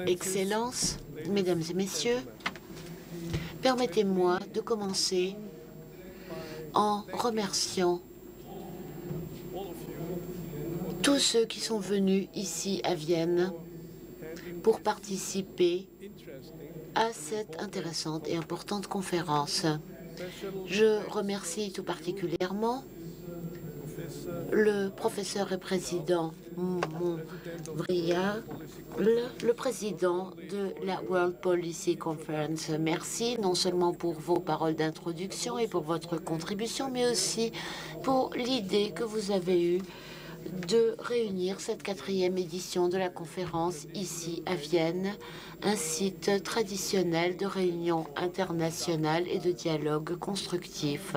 Excellences, Mesdames et Messieurs, permettez-moi de commencer en remerciant tous ceux qui sont venus ici à Vienne pour participer à cette intéressante et importante conférence. Je remercie tout particulièrement le professeur et président Montbrial, le président de la World Policy Conference. Merci non seulement pour vos paroles d'introduction et pour votre contribution, mais aussi pour l'idée que vous avez eue de réunir cette 4e édition de la conférence ici à Vienne, un site traditionnel de réunion internationale et de dialogue constructif.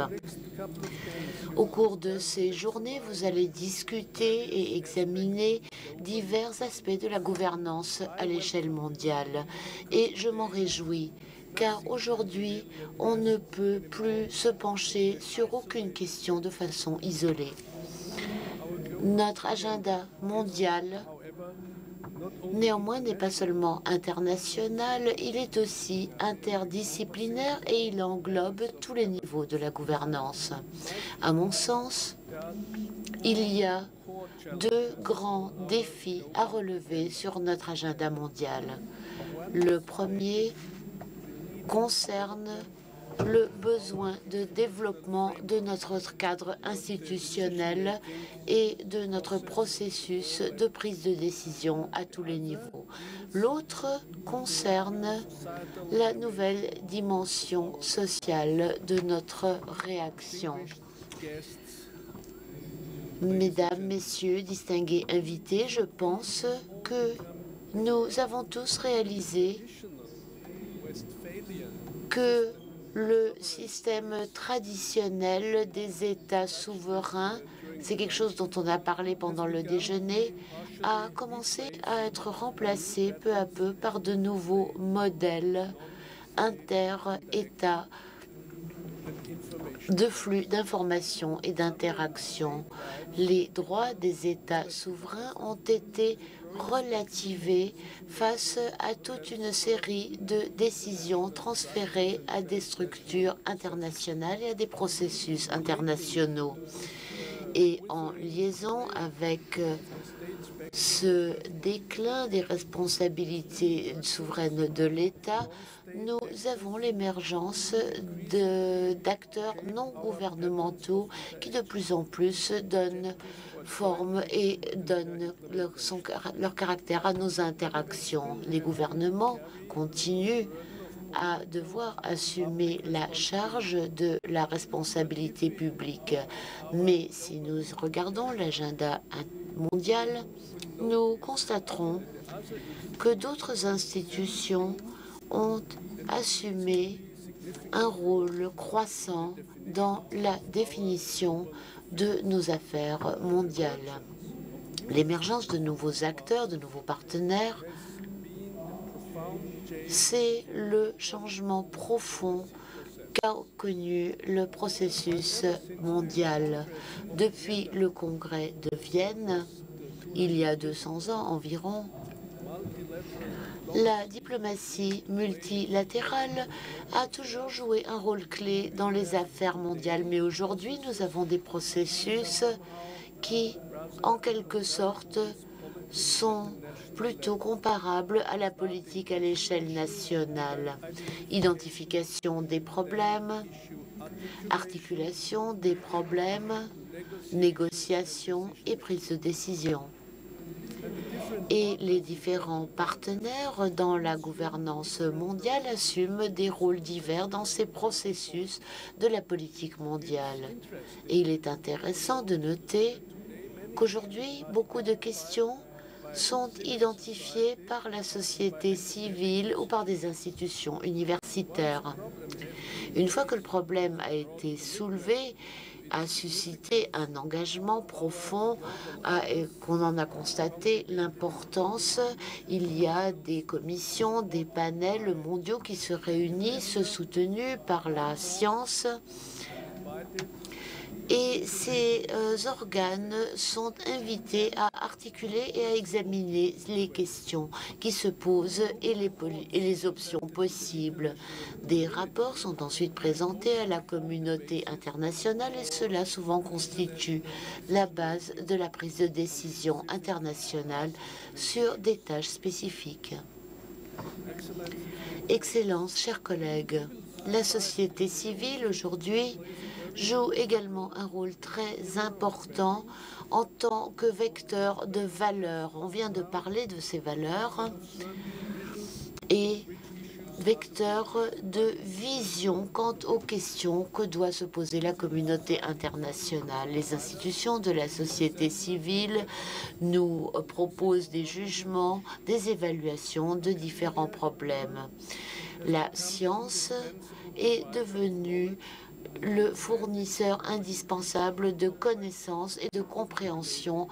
Au cours de ces journées, vous allez discuter et examiner divers aspects de la gouvernance à l'échelle mondiale. Et je m'en réjouis, car aujourd'hui, on ne peut plus se pencher sur aucune question de façon isolée. Notre agenda mondial, néanmoins, n'est pas seulement international, il est aussi interdisciplinaire et il englobe tous les niveaux de la gouvernance. À mon sens, il y a 2 grands défis à relever sur notre agenda mondial. Le premier concerne le besoin de développement de notre cadre institutionnel et de notre processus de prise de décision à tous les niveaux. L'autre concerne la nouvelle dimension sociale de notre réaction. Mesdames, Messieurs, distingués invités, je pense que nous avons tous réalisé que le système traditionnel des États souverains, c'est quelque chose dont on a parlé pendant le déjeuner, a commencé à être remplacé peu à peu par de nouveaux modèles inter-États de flux d'informations et d'interactions. Les droits des États souverains ont été relativés face à toute une série de décisions transférées à des structures internationales et à des processus internationaux. Et en liaison avec ce déclin des responsabilités souveraines de l'État, nous avons l'émergence d'acteurs non gouvernementaux qui de plus en plus donnent forme et donnent leur caractère à nos interactions. Les gouvernements continuent à devoir assumer la charge de la responsabilité publique. Mais si nous regardons l'agenda mondial, nous constaterons que d'autres institutions ont assumé un rôle croissant dans la définition de nos affaires mondiales. L'émergence de nouveaux acteurs, de nouveaux partenaires, c'est le changement profond qu'a connu le processus mondial. Depuis le congrès de Vienne, il y a 200 ans environ, la diplomatie multilatérale a toujours joué un rôle clé dans les affaires mondiales. Mais aujourd'hui, nous avons des processus qui, en quelque sorte, sont plutôt comparables à la politique à l'échelle nationale. Identification des problèmes, articulation des problèmes, négociation et prise de décision. Et les différents partenaires dans la gouvernance mondiale assument des rôles divers dans ces processus de la politique mondiale. Et il est intéressant de noter qu'aujourd'hui, beaucoup de questions sont identifiées par la société civile ou par des institutions universitaires. Une fois que le problème a été soulevé, a suscité un engagement profond, qu'on en a constaté l'importance. Il y a des commissions, des panels mondiaux qui se réunissent, soutenus par la science. Et ces organes sont invités à articuler et à examiner les questions qui se posent et les options possibles. Des rapports sont ensuite présentés à la communauté internationale et cela souvent constitue la base de la prise de décision internationale sur des tâches spécifiques. Excellences, chers collègues, la société civile aujourd'hui joue également un rôle très important en tant que vecteur de valeurs. On vient de parler de ces valeurs et vecteur de vision quant aux questions que doit se poser la communauté internationale. Les institutions de la société civile nous proposent des jugements, des évaluations de différents problèmes. La science est devenue le fournisseur indispensable de connaissances et de compréhension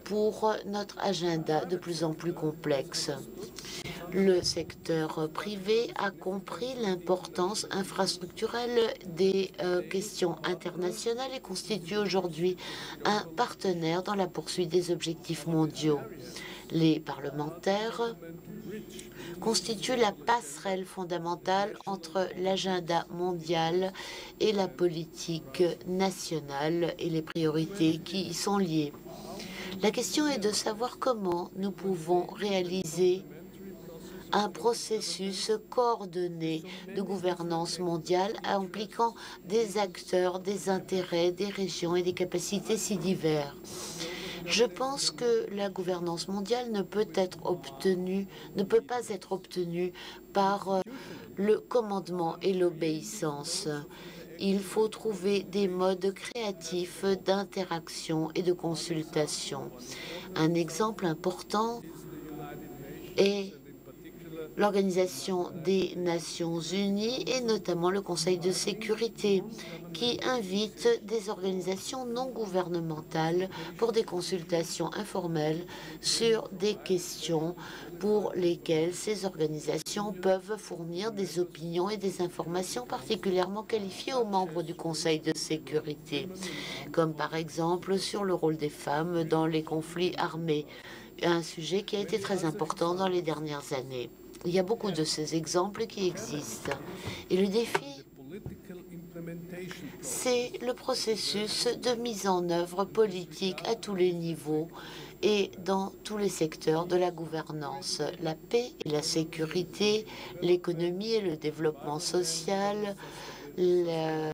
pour notre agenda de plus en plus complexe. Le secteur privé a compris l'importance infrastructurelle des questions internationales et constitue aujourd'hui un partenaire dans la poursuite des objectifs mondiaux. Les parlementaires constituent la passerelle fondamentale entre l'agenda mondial et la politique nationale et les priorités qui y sont liées. La question est de savoir comment nous pouvons réaliser un processus coordonné de gouvernance mondiale impliquant des acteurs, des intérêts, des régions et des capacités si divers. Je pense que la gouvernance mondiale ne peut pas être obtenue par le commandement et l'obéissance. Il faut trouver des modes créatifs d'interaction et de consultation. Un exemple important est l'Organisation des Nations Unies et notamment le Conseil de sécurité qui invite des organisations non gouvernementales pour des consultations informelles sur des questions pour lesquelles ces organisations peuvent fournir des opinions et des informations particulièrement qualifiées aux membres du Conseil de sécurité, comme par exemple sur le rôle des femmes dans les conflits armés, un sujet qui a été très important dans les dernières années. Il y a beaucoup de ces exemples qui existent. Et le défi, c'est le processus de mise en œuvre politique à tous les niveaux et dans tous les secteurs de la gouvernance. La paix et la sécurité, l'économie et le développement social, la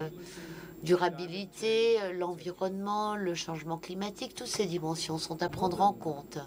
durabilité, l'environnement, le changement climatique, toutes ces dimensions sont à prendre en compte.